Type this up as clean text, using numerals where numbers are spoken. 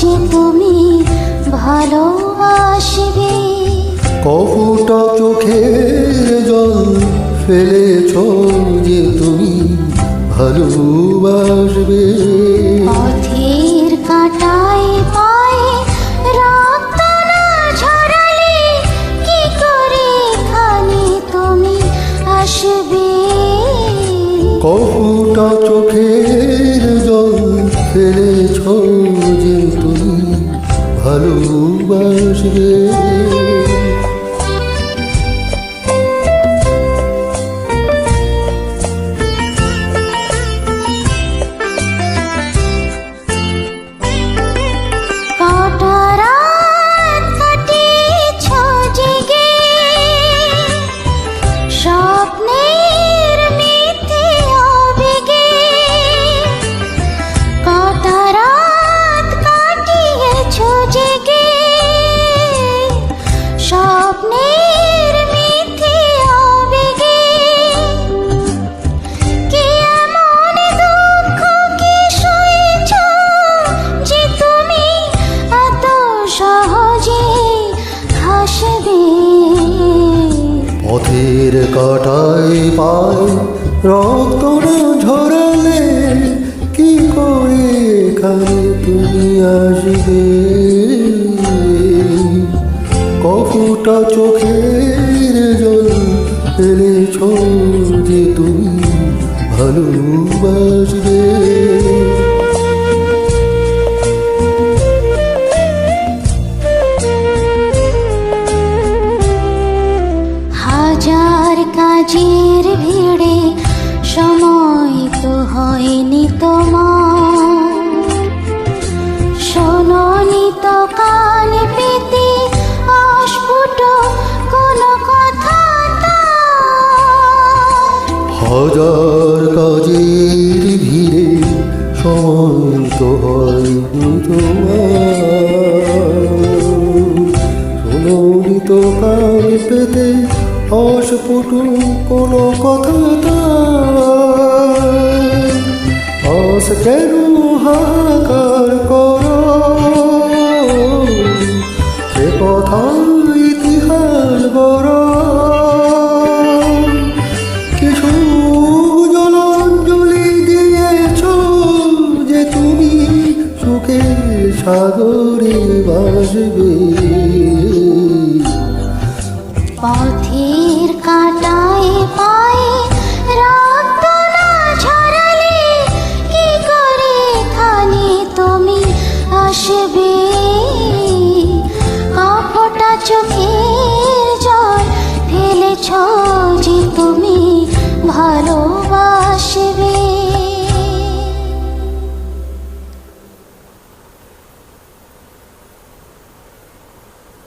যে তুমি ভালোবাসবে। কপুটা চোখের জল ফেলেছ যে তুমি ভালোবাসবে। পথের কাঁটায় পায়ে রক্ত না ঝরালে কি করে এখানে তুমি আসবে। কপুটা চোখের জল ফেলেছ যে তুমি ভালোবাসবে। পথের কাঁটায় পায় রক্ত না ঝরালে কি করে এখানে তুমি আসবে। কপুটা চোখের জল ফেলেছ যে তুমি ভালোবাসবে। হাজার কাজের ভিড়ে সময় তো হয়নি তোমার, শোনোনি তো কান পেতে অস্ফুট কোনো কথা। হাজার কাজের ভিড়ে সময় তো হয়নি তোমার, শোনোনি তো কান পেতে অস্ফুট কোনো কথা। আজ কেন হাহাকার করো, সে কথা ইতিহাস বড়। কিছু জলাঞ্জলি দিয়েছ যে তুমি সুখের সাগরে ভাসবে। পথের কাঁটা